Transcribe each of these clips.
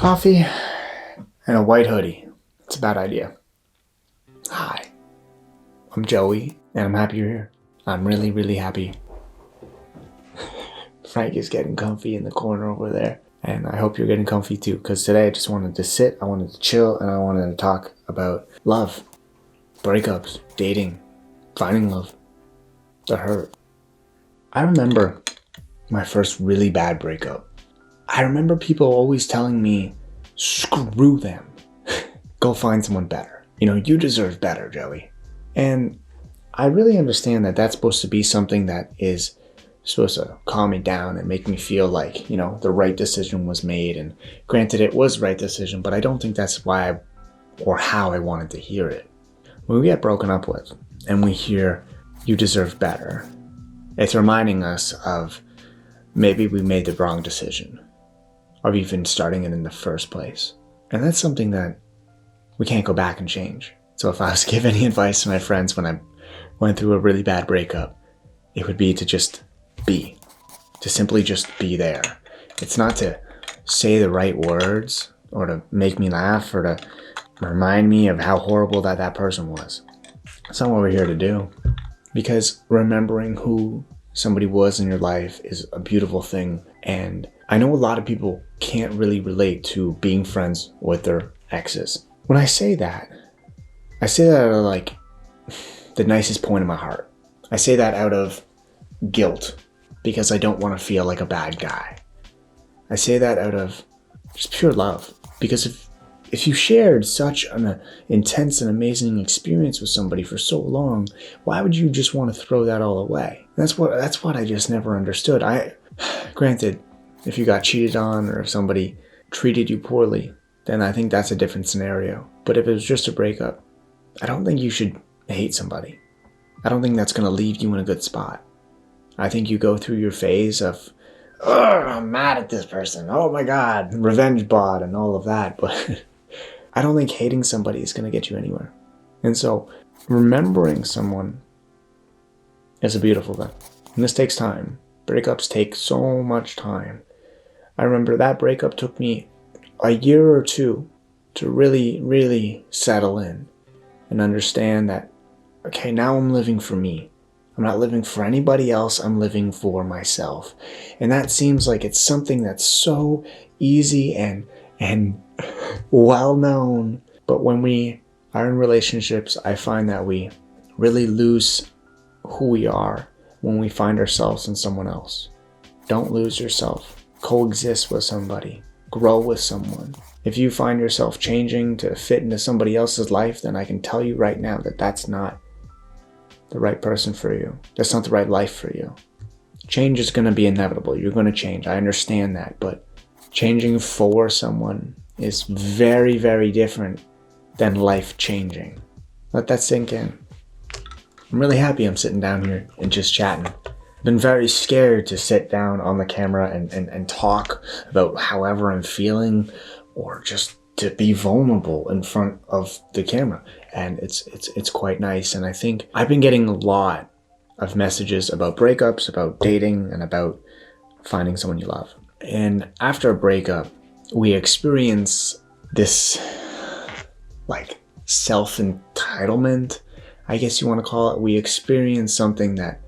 Coffee and a white hoodie. It's a bad idea. Hi, I'm Joey, and I'm happy you're here. I'm really, really happy. Frank is getting comfy in the corner over there, and I hope you're getting comfy too, because today I just wanted to sit, I wanted to chill, and I wanted to talk about love, breakups, dating, finding love, the hurt. I remember my first really bad breakup. I remember people always telling me, screw them. Go find someone better. You deserve better, Joey. And I really understand that that's supposed to be something that is supposed to calm me down and make me feel like, the right decision was made. And granted, it was the right decision, but I don't think that's why or how I wanted to hear it. When we get broken up with and we hear, you deserve better, it's reminding us of maybe we made the wrong decision, of even starting it in the first place. And that's something that we can't go back and change. So if I was to give any advice to my friends when I went through a really bad breakup, it would be to just be. To simply just be there. It's not to say the right words or to make me laugh or to remind me of how horrible that person was. That's not what we're here to do. Because remembering who somebody was in your life is a beautiful thing. And I know a lot of people can't really relate to being friends with their exes. When I say that out of like the nicest point of my heart. I say that out of guilt because I don't want to feel like a bad guy. I say that out of just pure love because if you shared such an intense and amazing experience with somebody for so long, why would you just want to throw that all away? That's what I just never understood. Granted, if you got cheated on or if somebody treated you poorly, then I think that's a different scenario. But if it was just a breakup, I don't think you should hate somebody. I don't think that's going to leave you in a good spot. I think you go through your phase of, I'm mad at this person. Oh my God, revenge bot and all of that. But I don't think hating somebody is going to get you anywhere. And so remembering someone is a beautiful thing. And this takes time. Breakups take so much time. I remember that breakup took me a year or two to really, really settle in and understand that, okay, now I'm living for me. I'm not living for anybody else. I'm living for myself. And that seems like it's something that's so easy and well known. But when we are in relationships, I find that we really lose who we are when we find ourselves in someone else. Don't lose yourself. Coexist with somebody. Grow with someone. If you find yourself changing to fit into somebody else's life, then I can tell you right now that that's not the right person for you. That's not the right life for you. Change is going to be inevitable. You're going to change. I understand that. But changing for someone is very, very different than life changing. Let that sink in. I'm really happy I'm sitting down here and just chatting. Been very scared to sit down on the camera and talk about however I'm feeling or just to be vulnerable in front of the camera. And it's quite nice. And I think I've been getting a lot of messages about breakups, about dating, and about finding someone you love. And after a breakup, we experience this like self-entitlement, I guess you want to call it. We experience something that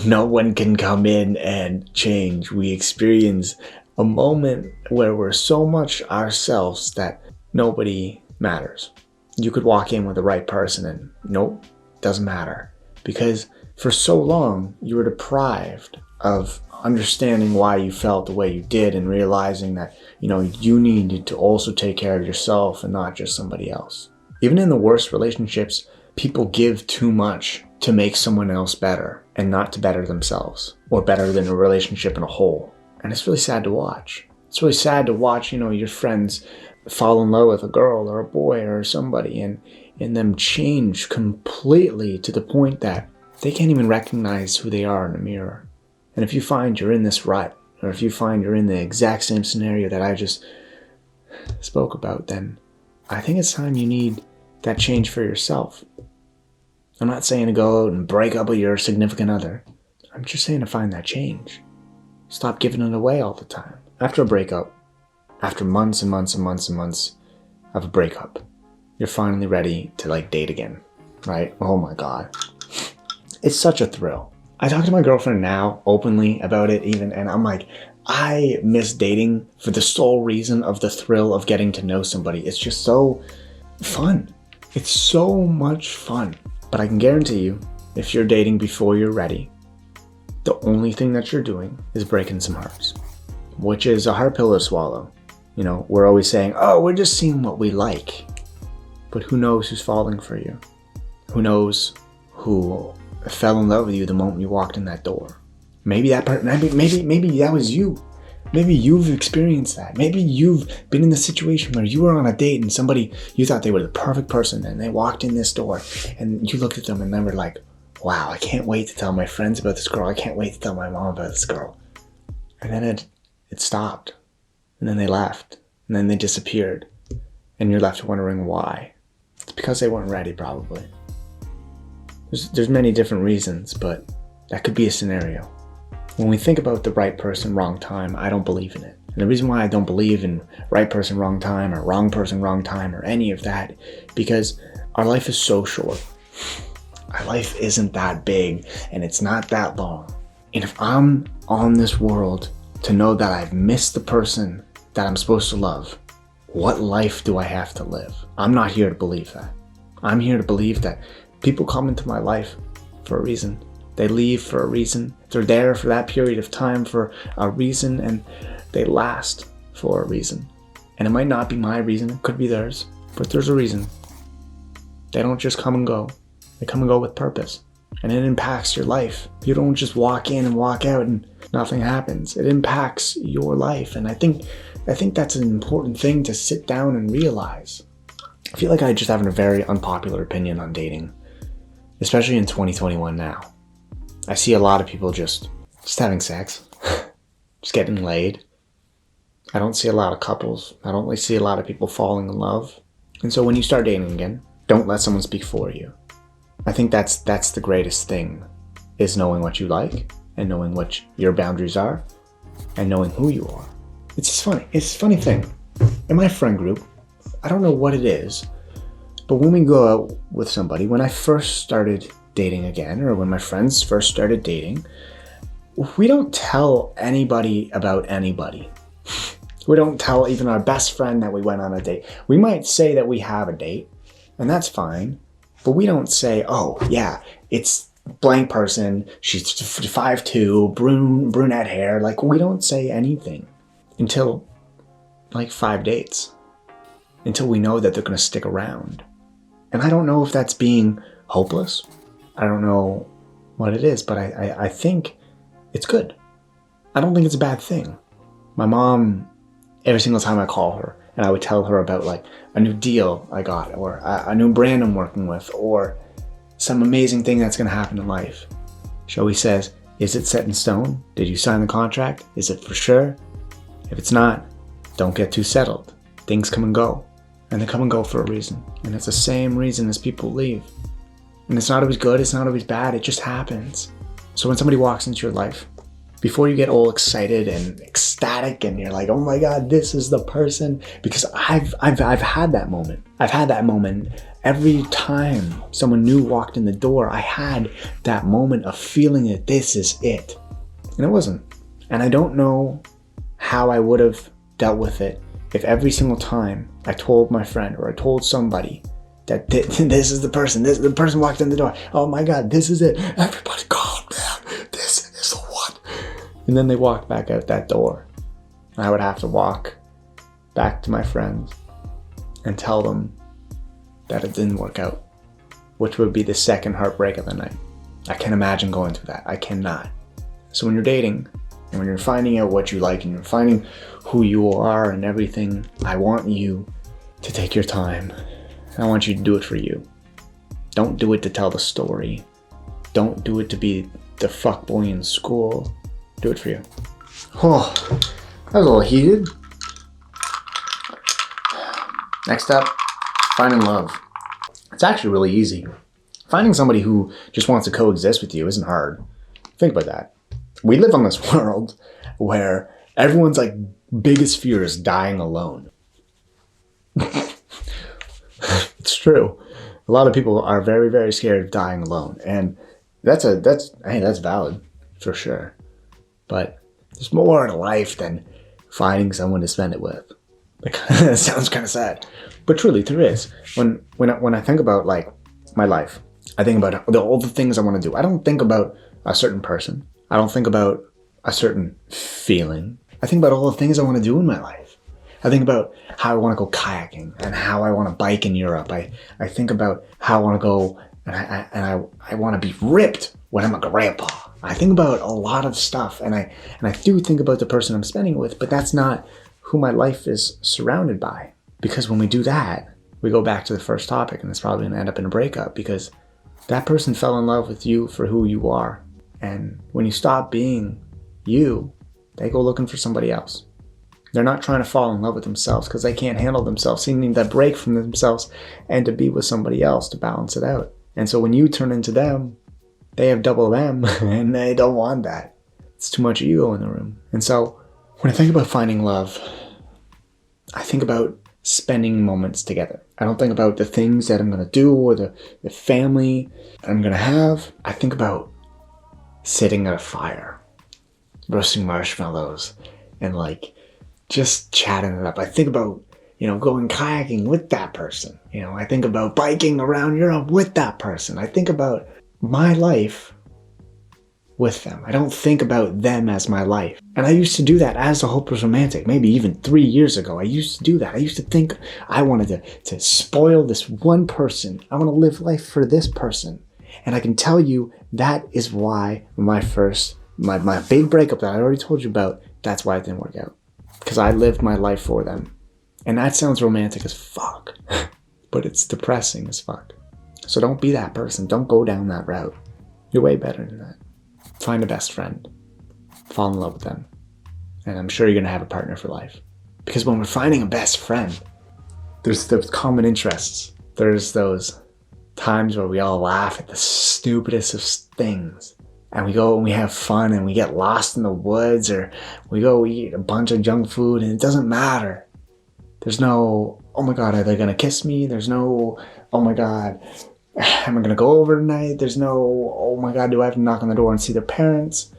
no one can come in and change. We experience a moment where we're so much ourselves that nobody matters. You could walk in with the right person and nope, doesn't matter. Because for so long, you were deprived of understanding why you felt the way you did and realizing that, you needed to also take care of yourself and not just somebody else. Even in the worst relationships, people give too much to make someone else better and not to better themselves or better than a relationship in a whole. And it's really sad to watch. It's really sad to watch, your friends fall in love with a girl or a boy or somebody and them change completely to the point that they can't even recognize who they are in a mirror. And if you find you're in this rut, or if you find you're in the exact same scenario that I just spoke about, then I think it's time you need that change for yourself. I'm not saying to go out and break up with your significant other. I'm just saying to find that change. Stop giving it away all the time. After a breakup, after months and months and months and months of a breakup, you're finally ready to like date again, right? Oh my God. It's such a thrill. I talk to my girlfriend now openly about it even, and I'm like, I miss dating for the sole reason of the thrill of getting to know somebody. It's just so fun. It's so much fun. But I can guarantee you, if you're dating before you're ready, the only thing that you're doing is breaking some hearts, which is a hard pill to swallow. You know, we're always saying, oh, we're just seeing what we like. But who knows who's falling for you? Who knows who fell in love with you the moment you walked in that door? Maybe that part, maybe that was you. Maybe you've experienced that. Maybe you've been in the situation where you were on a date and somebody, you thought they were the perfect person, and they walked in this door and you looked at them and they were like, wow, I can't wait to tell my friends about this girl. I can't wait to tell my mom about this girl. And then it stopped. And then they left. And then they disappeared. And you're left wondering why. It's because they weren't ready, probably. There's many different reasons, but that could be a scenario. When we think about the right person, wrong time, I don't believe in it. And the reason why I don't believe in right person, wrong time, or wrong person, wrong time, or any of that, because our life is so short. Our life isn't that big, and it's not that long. And if I'm on this world to know that I've missed the person that I'm supposed to love, what life do I have to live? I'm not here to believe that. I'm here to believe that people come into my life for a reason. They leave for a reason. They're there for that period of time for a reason, and they last for a reason. And it might not be my reason, it could be theirs, but there's a reason. They don't just come and go. They come and go with purpose. And it impacts your life. You don't just walk in and walk out and nothing happens. It impacts your life. And I think that's an important thing to sit down and realize. I feel like I just have a very unpopular opinion on dating, especially in 2021 now. I see a lot of people just having sex, just getting laid. I don't see a lot of couples. I don't really see a lot of people falling in love. And so when you start dating again, don't let someone speak for you. I think that's the greatest thing, is knowing what you like and knowing what your boundaries are and knowing who you are. It's just funny. It's a funny thing. In my friend group, I don't know what it is, but when we go out with somebody, when I first started dating again, or when my friends first started dating, we don't tell anybody about anybody. We don't tell even our best friend that we went on a date. We might say that we have a date, and that's fine, but we don't say, oh yeah, it's blank person, she's 5'2", brunette hair. Like, we don't say anything until like 5 dates, until we know that they're gonna stick around. And I don't know if that's being hopeless. I don't know what it is, but I think it's good. I don't think it's a bad thing. My mom, every single time I call her and I would tell her about like a new deal I got, or a new brand I'm working with, or some amazing thing that's gonna happen in life, she always says, is it set in stone? Did you sign the contract? Is it for sure? If it's not, don't get too settled. Things come and go, and they come and go for a reason. And it's the same reason as people leave. And it's not always good, it's not always bad, it just happens. So when somebody walks into your life, before you get all excited and ecstatic and you're like, oh my God, this is the person, because I've had that moment. I've had that moment every time someone new walked in the door. I had that moment of feeling that this is it. And it wasn't. And I don't know how I would have dealt with it if every single time I told my friend or I told somebody that this is the person, the person walked in the door. Oh my God, this is it. Everybody calm down. This is the one. And then they walked back out that door. I would have to walk back to my friends and tell them that it didn't work out, which would be the second heartbreak of the night. I can't imagine going through that. I cannot. So when you're dating, and when you're finding out what you like and you're finding who you are and everything, I want you to take your time. I want you to do it for you. Don't do it to tell the story. Don't do it to be the fuckboy in school. Do it for you. Oh, that was a little heated. Next up, finding love. It's actually really easy. Finding somebody who just wants to coexist with you isn't hard. Think about that. We live on this world where Everyone's like biggest fear is dying alone. It's true. A lot of people are very, very scared of dying alone. And that's valid for sure. But there's more to life than finding someone to spend it with. That sounds kind of sad, but truly there is. When I think about like my life, I think about all the things I want to do. I don't think about a certain person. I don't think about a certain feeling. I think about all the things I want to do in my life. I think about how I want to go kayaking and how I want to bike in Europe. I think about how I want to go and I want to be ripped when I'm a grandpa. I think about a lot of stuff, and I do think about the person I'm spending it with, but that's not who my life is surrounded by. Because when we do that, we go back to the first topic, and it's probably going to end up in a breakup because that person fell in love with you for who you are. And when you stop being you, they go looking for somebody else. They're not trying to fall in love with themselves because they can't handle themselves, needing that break from themselves and to be with somebody else to balance it out. And so when you turn into them, they have double them and they don't want that. It's too much ego in the room. And so when I think about finding love, I think about spending moments together. I don't think about the things that I'm going to do or the family I'm going to have. I think about sitting at a fire, roasting marshmallows, and like just chatting it up. I think about, going kayaking with that person. I think about biking around Europe with that person. I think about my life with them. I don't think about them as my life. And I used to do that as a hopeless romantic, maybe even 3 years ago. I used to do that. I used to think I wanted to spoil this one person. I want to live life for this person. And I can tell you that is why my big breakup that I already told you about, that's why it didn't work out. Because I lived my life for them. And that sounds romantic as fuck. But it's depressing as fuck. So don't be that person. Don't go down that route. You're way better than that. Find a best friend. Fall in love with them. And I'm sure you're going to have a partner for life. Because when we're finding a best friend, there's those common interests. There's those times where we all laugh at the stupidest of things. And we go and we have fun and we get lost in the woods, or we go eat a bunch of junk food, and it doesn't matter. There's no, oh my God, are they going to kiss me? There's no, oh my God, am I going to go over tonight? There's no, oh my God, do I have to knock on the door and see their parents?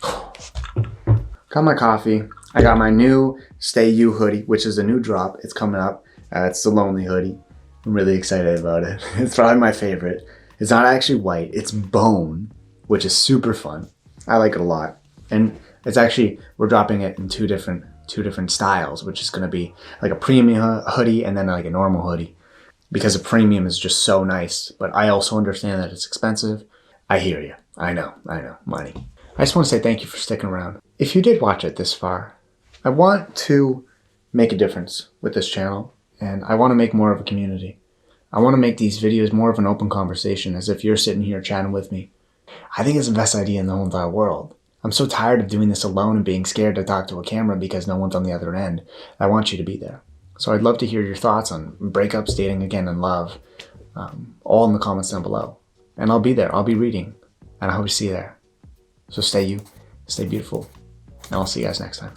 Got my coffee. I got my new Stay You hoodie, which is a new drop. It's coming up. It's the Lonely hoodie. I'm really excited about it. It's probably my favorite. It's not actually white. It's bone, which is super fun. I like it a lot. And it's actually, we're dropping it in two different styles, which is going to be like a premium hoodie and then like a normal hoodie. Because a premium is just so nice. But I also understand that it's expensive. I hear you. I know. Money. I just want to say thank you for sticking around. If you did watch it this far, I want to make a difference with this channel. And I want to make more of a community. I want to make these videos more of an open conversation, as if you're sitting here chatting with me. I think it's the best idea in the whole entire world. I'm so tired of doing this alone and being scared to talk to a camera because no one's on the other end. I want you to be there. So I'd love to hear your thoughts on breakups, dating again, and love. All in the comments down below. And I'll be there. I'll be reading. And I hope to see you there. So stay you, stay beautiful, and I'll see you guys next time.